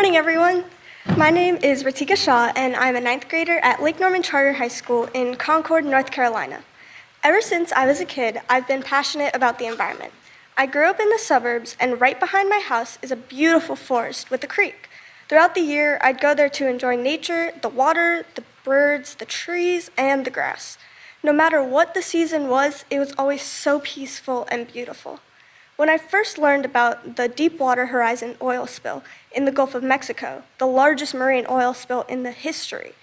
morning, everyone. My name is Rtika Shaw, and I'm a ninth grader at Lake Norman Charter High School in Concord, North Carolina. Ever since I was a kid, I've been passionate about the environment. I grew up in the suburbs, and right behind my house is a beautiful forest with a creek. Throughout the year, I'd go there to enjoy nature, the water, the birds, the trees, and the grass. No matter what the season was, it was always so peaceful and beautiful. When I first learned about the Deepwater Horizon oil spill in the Gulf of Mexico, the largest marine oil spill in the history,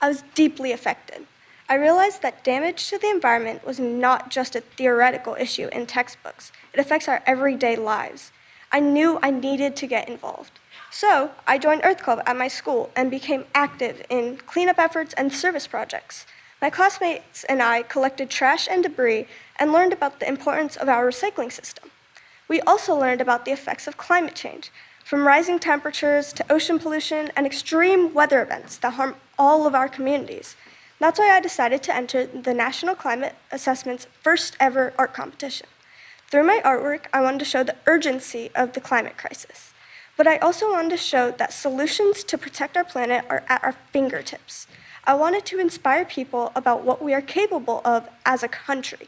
I was deeply affected. I realized that damage to the environment was not just a theoretical issue in textbooks. It affects our everyday lives. I knew I needed to get involved. So I joined Earth Club at my school and became active in cleanup efforts and service projects. My classmates and I collected trash and debris and learned about the importance of our recycling system. We also learned about the effects of climate change, from rising temperatures to ocean pollution and extreme weather events that harm all of our communities. That's why I decided to enter the National Climate Assessment's first ever art competition. Through my artwork, I wanted to show the urgency of the climate crisis. But I also wanted to show that solutions to protect our planet are at our fingertips. I wanted to inspire people about what we are capable of as a country.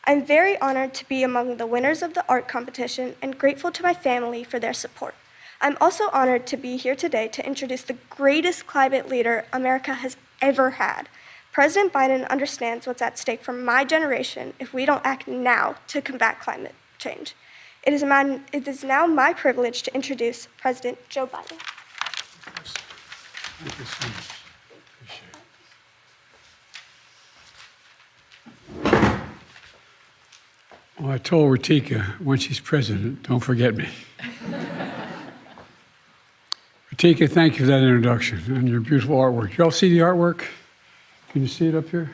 I'm very honored to be among the winners of the art competition and grateful to my family for their support. I'm also honored to be here today to introduce the greatest climate leader America has ever had. President Biden understands what's at stake for my generation if we don't act now to combat climate change. It is now my privilege to introduce President Joe Biden. Thank you so much. Well, I told Rtika, when she's president, don't forget me. Rtika, thank you for that introduction and your beautiful artwork. You all see the artwork? Can you see it up here?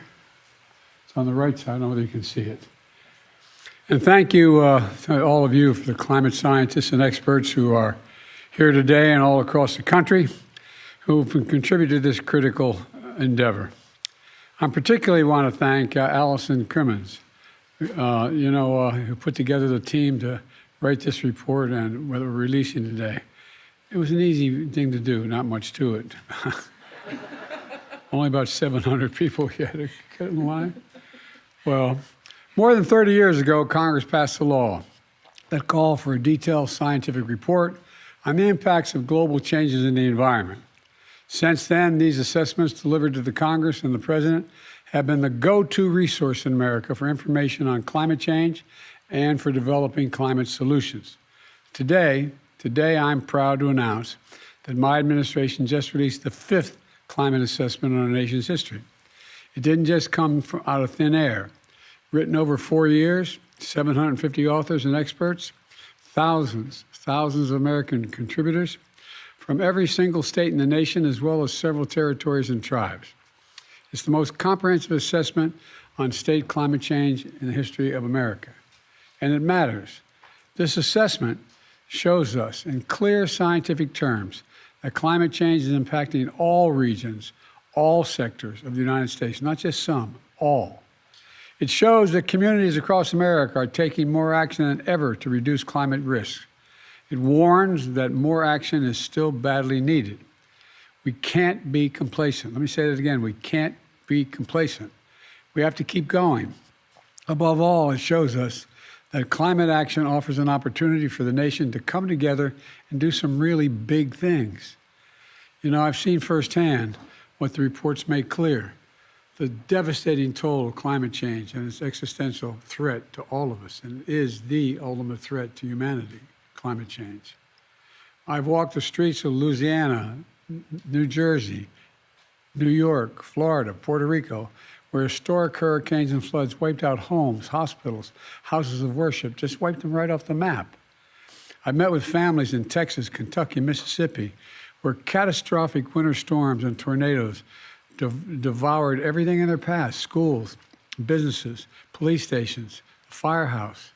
It's on the right side. I don't know whether you can see it. And thank you to all of you, for the climate scientists and experts who are here today and all across the country who have contributed to this critical endeavor. I particularly want to thank Allison Crimmins, who put together the team to write this report and what we're releasing today. It was an easy thing to do, not much to it. Only about 700 people yet to get in line. Well, more than 30 years ago, Congress passed a law that called for a detailed scientific report on the impacts of global changes in the environment. Since then, these assessments delivered to the Congress and the President have been the go-to resource in America for information on climate change and for developing climate solutions. Today, I'm proud to announce that my administration just released the 5th climate assessment on our nation's history. It didn't just come out of thin air. Written over 4 years, 750 authors and experts, thousands of American contributors from every single state in the nation, as well as several territories and tribes. It's the most comprehensive assessment on state climate change in the history of America. And it matters. This assessment shows us in clear scientific terms that climate change is impacting all regions, all sectors of the United States, not just some, all. It shows that communities across America are taking more action than ever to reduce climate risks. It warns that more action is still badly needed. We can't be complacent. Let me say that again. We can't be complacent. We have to keep going. Above all, it shows us that climate action offers an opportunity for the nation to come together and do some really big things. You know, I've seen firsthand what the reports make clear: the devastating toll of climate change and its existential threat to all of us, and it is the ultimate threat to humanity, climate change. I've walked the streets of Louisiana, New Jersey, New York, Florida, Puerto Rico, where historic hurricanes and floods wiped out homes, hospitals, houses of worship, just wiped them right off the map. I've met with families in Texas, Kentucky, Mississippi, where catastrophic winter storms and tornadoes devoured everything in their path: schools, businesses, police stations, firehouse.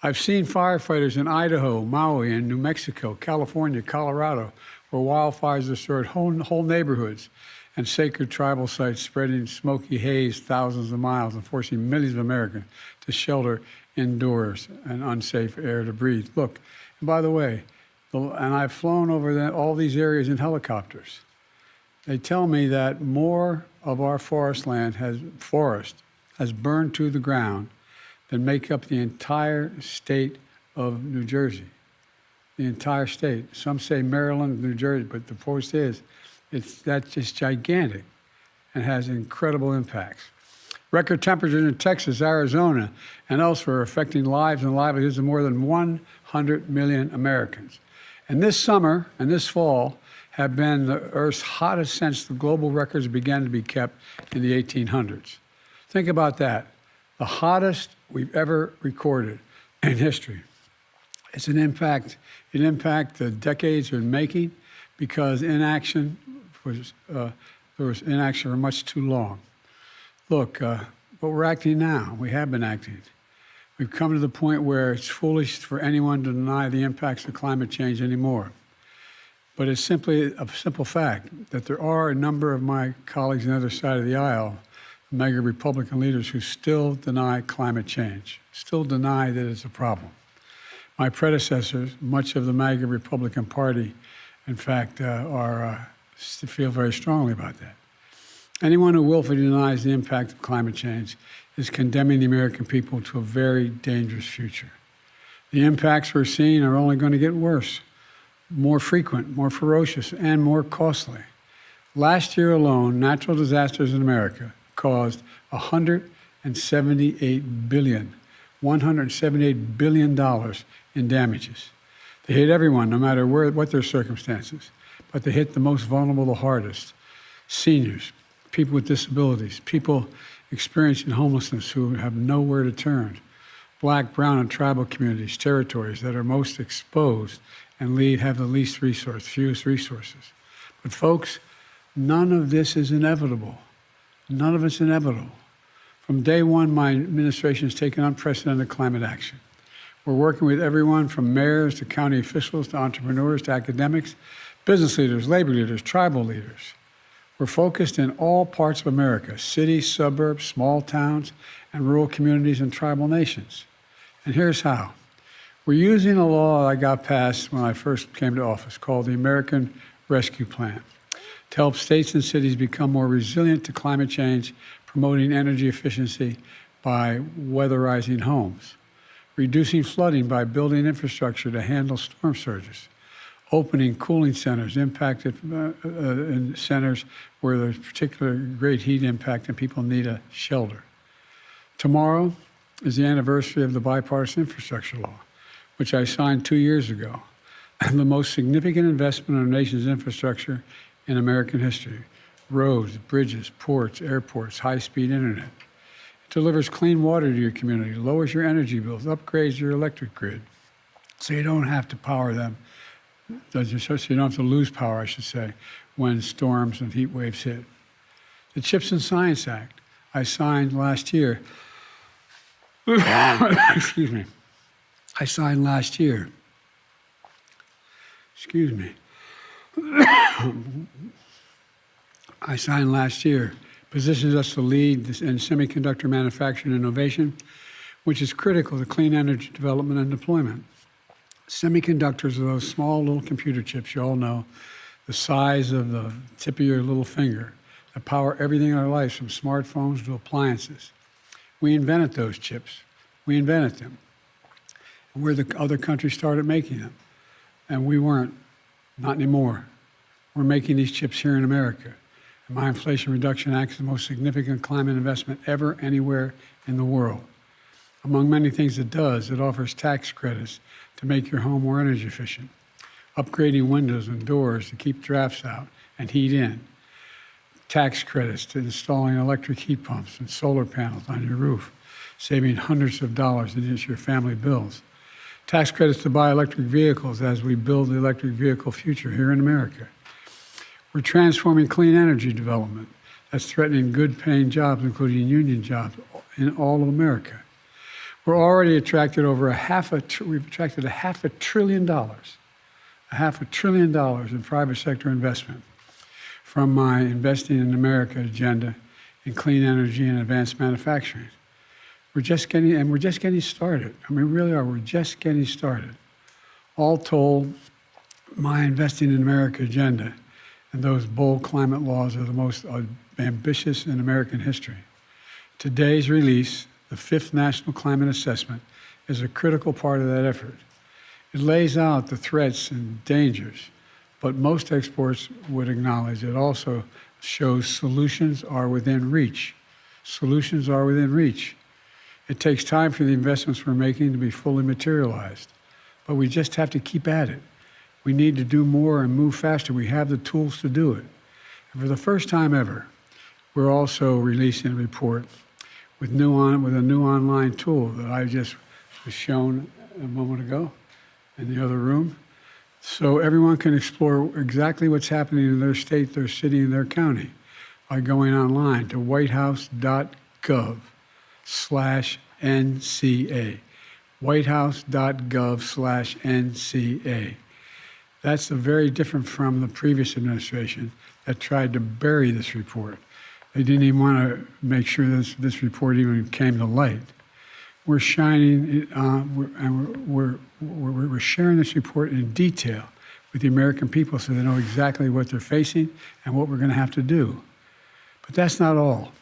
I've seen firefighters in Idaho, Maui, and New Mexico, California, Colorado, where wildfires destroyed whole neighborhoods and sacred tribal sites, spreading smoky haze thousands of miles and forcing millions of Americans to shelter indoors and unsafe air to breathe. Look, and by the way, And I've flown over all these areas in helicopters. They tell me that more of our forest has burned to the ground than make up the entire state of New Jersey. The entire state. Some say Maryland, New Jersey, but the forest that's just gigantic and has incredible impacts. Record temperatures in Texas, Arizona, and elsewhere are affecting lives and livelihoods of more than 100 million Americans. And this summer and this fall have been the Earth's hottest since the global records began to be kept in the 1800s. Think about that. The hottest we've ever recorded in history. It's an impact that decades are making because there was inaction for much too long. Look, but we're acting now. We have been acting. We've come to the point where it's foolish for anyone to deny the impacts of climate change anymore. But it's simply a simple fact that there are a number of my colleagues on the other side of the aisle, mega Republican leaders, who still deny climate change, still deny that it's a problem. My predecessors, much of the MAGA Republican Party, in fact, feel very strongly about that. Anyone who willfully denies the impact of climate change is condemning the American people to a very dangerous future. The impacts we're seeing are only going to get worse, more frequent, more ferocious, and more costly. Last year alone, natural disasters in America caused $178 billion in damages. They hit everyone, no matter what their circumstances, but they hit the most vulnerable the hardest: seniors, people with disabilities, people experiencing homelessness who have nowhere to turn, Black, brown, and tribal communities, territories that are most exposed and have the fewest resources. But folks, none of this is inevitable. None of it's inevitable. From day one, my administration has taken unprecedented climate action. We're working with everyone from mayors to county officials to entrepreneurs to academics, business leaders, labor leaders, tribal leaders. We're focused in all parts of America: cities, suburbs, small towns, and rural communities and tribal nations. And here's how. We're using a law I got passed when I first came to office called the American Rescue Plan to help states and cities become more resilient to climate change, promoting energy efficiency by weatherizing homes, reducing flooding by building infrastructure to handle storm surges, opening cooling centers impacted in centers where there's particular great heat impact and people need a shelter. Tomorrow is the anniversary of the bipartisan infrastructure law, which I signed 2 years ago, the most significant investment in our nation's infrastructure in American history: roads, bridges, ports, airports, high-speed internet. It delivers clean water to your community, lowers your energy bills, upgrades your electric grid, so you don't have to power them, so you don't have to lose power, I should say, when storms and heat waves hit. The CHIPS and Science Act I signed last year. Excuse me. I signed last year. Excuse me. I signed last year. Positions us to lead in semiconductor manufacturing and innovation, which is critical to clean energy development and deployment. Semiconductors are those small little computer chips you all know, the size of the tip of your little finger, that power everything in our lives, from smartphones to appliances. We invented those chips. We invented them. Where the other countries started making them. And we weren't. Not anymore. We're making these chips here in America. And my Inflation Reduction Act is the most significant climate investment ever anywhere in the world. Among many things it does, it offers tax credits to make your home more energy efficient, upgrading windows and doors to keep drafts out and heat in, tax credits to installing electric heat pumps and solar panels on your roof, saving hundreds of dollars in just your family bills, tax credits to buy electric vehicles as we build the electric vehicle future here in America. We're transforming clean energy development that's threatening good-paying jobs, including union jobs, in all of America. We're already attracted we've attracted $500 billion in private sector investment from my Investing in America agenda in clean energy and advanced manufacturing. We're just getting started. I mean, we really are. We're just getting started. All told, my Investing in America agenda, and those bold climate laws are the most ambitious in American history. Today's release, the fifth National Climate Assessment, is a critical part of that effort. It lays out the threats and dangers, but most experts would acknowledge it also shows solutions are within reach. Solutions are within reach. It takes time for the investments we're making to be fully materialized, but we just have to keep at it. We need to do more and move faster. We have the tools to do it. And for the first time ever, we're also releasing a report with a new online tool that I just was shown a moment ago in the other room. So everyone can explore exactly what's happening in their state, their city, and their county by going online to whitehouse.gov/NCA. whitehouse.gov/NCA. That's very different from the previous administration that tried to bury this report. They didn't even want to make sure this report even came to light. We're shining, we're sharing this report in detail with the American people so they know exactly what they're facing and what we're going to have to do. But that's not all.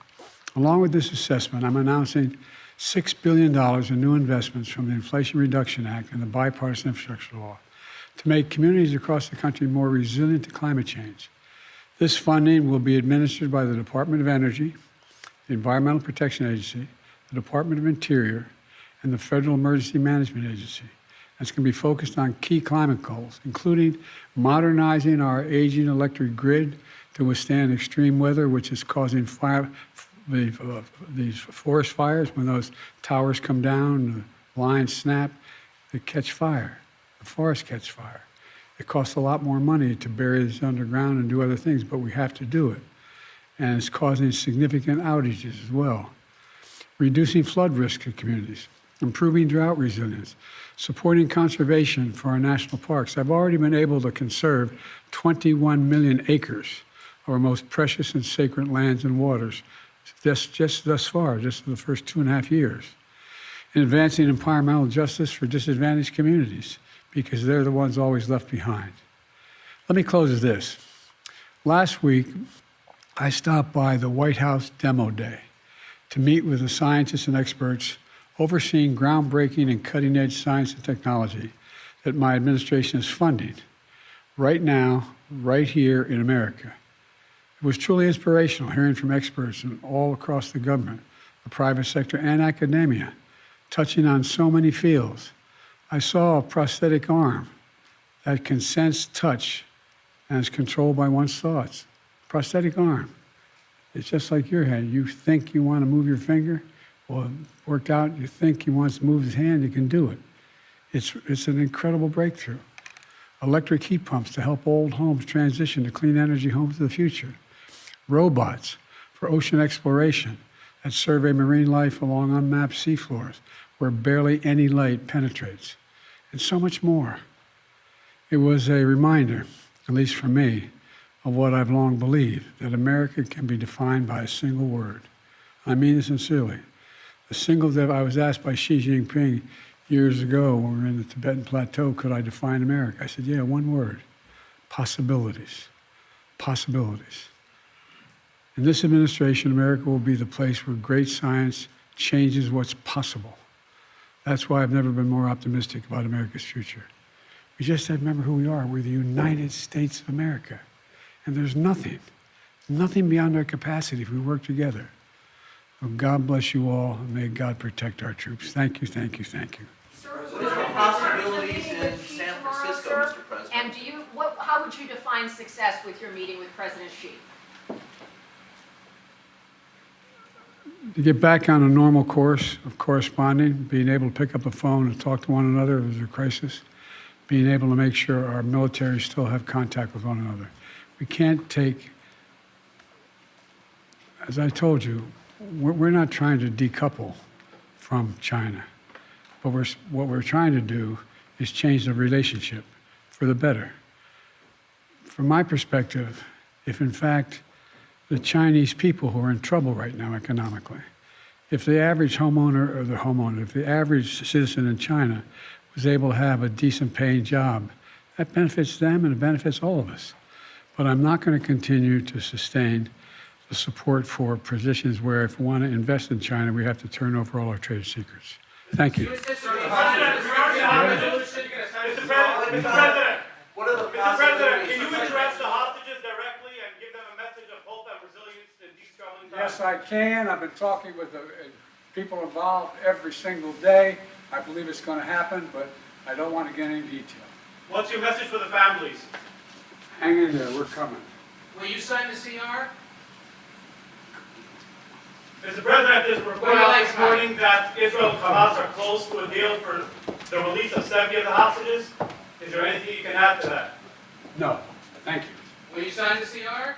Along with this assessment, I'm announcing $6 billion in new investments from the Inflation Reduction Act and the Bipartisan Infrastructure Law to make communities across the country more resilient to climate change. This funding will be administered by the Department of Energy, the Environmental Protection Agency, the Department of Interior, and the Federal Emergency Management Agency. It's going to be focused on key climate goals, including modernizing our aging electric grid to withstand extreme weather, which is causing these forest fires. When those towers come down, the lines snap, they catch fire. The forest catch fire. It costs a lot more money to bury this underground and do other things, but we have to do it. And it's causing significant outages as well. Reducing flood risk in communities, improving drought resilience, supporting conservation for our national parks. I've already been able to conserve 21 million acres of our most precious and sacred lands and waters just thus far, just in the first 2.5 years. And advancing environmental justice for disadvantaged communities, because they're the ones always left behind. Let me close with this. Last week, I stopped by the White House Demo Day to meet with the scientists and experts overseeing groundbreaking and cutting-edge science and technology that my administration is funding right now, right here in America. It was truly inspirational hearing from experts all across the government, the private sector, and academia, touching on so many fields. I saw a prosthetic arm that can sense touch and is controlled by one's thoughts. Prosthetic arm. It's just like your hand. You think you want to move your finger, well, it worked out. You think he wants to move his hand, you can do it. It's an incredible breakthrough. Electric heat pumps to help old homes transition to clean energy homes of the future. Robots for ocean exploration that survey marine life along unmapped seafloors where barely any light penetrates, and so much more. It was a reminder, at least for me, of what I've long believed, that America can be defined by a single word. I mean this sincerely. The single that I was asked by Xi Jinping years ago when we were in the Tibetan Plateau, could I define America? I said, yeah, one word, possibilities. Possibilities. In this administration, America will be the place where great science changes what's possible. That's why I've never been more optimistic about America's future. We just have to remember who we are. We're the United States of America. And there's nothing beyond our capacity if we work together. So God bless you all, and may God protect our troops. Thank you, thank you, thank you. What is the possibilities in San Francisco, Mr. President? And how would you define success with your meeting with President Xi? To get back on a normal course of corresponding, being able to pick up the phone and talk to one another if there's a crisis, being able to make sure our military still have contact with one another. We can't take, as I told you, we're not trying to decouple from China. But what we're trying to do is change the relationship for the better. From my perspective, if in fact the Chinese people who are in trouble right now economically, if the average if the average citizen in China was able to have a decent paying job That benefits them and it benefits all of us. But I'm not going to continue to sustain the support for positions where if we want to invest in China, we have to turn over all our trade secrets. Thank you. Mr. President, What are the can you address the hostages directly and give them a message of hope and resilience in these troubling times? Yes, I can. I've been talking with the people involved every single day. I believe it's going to happen, but I don't want to get into detail. What's your message for the families? Hang in there. We're coming. Will you sign the CR? Mr. President, there's a report out this morning that Israel and Hamas are close to a deal for the release of 70 of the hostages. Is there anything you can add to that? No. Thank you. Will you sign the CR?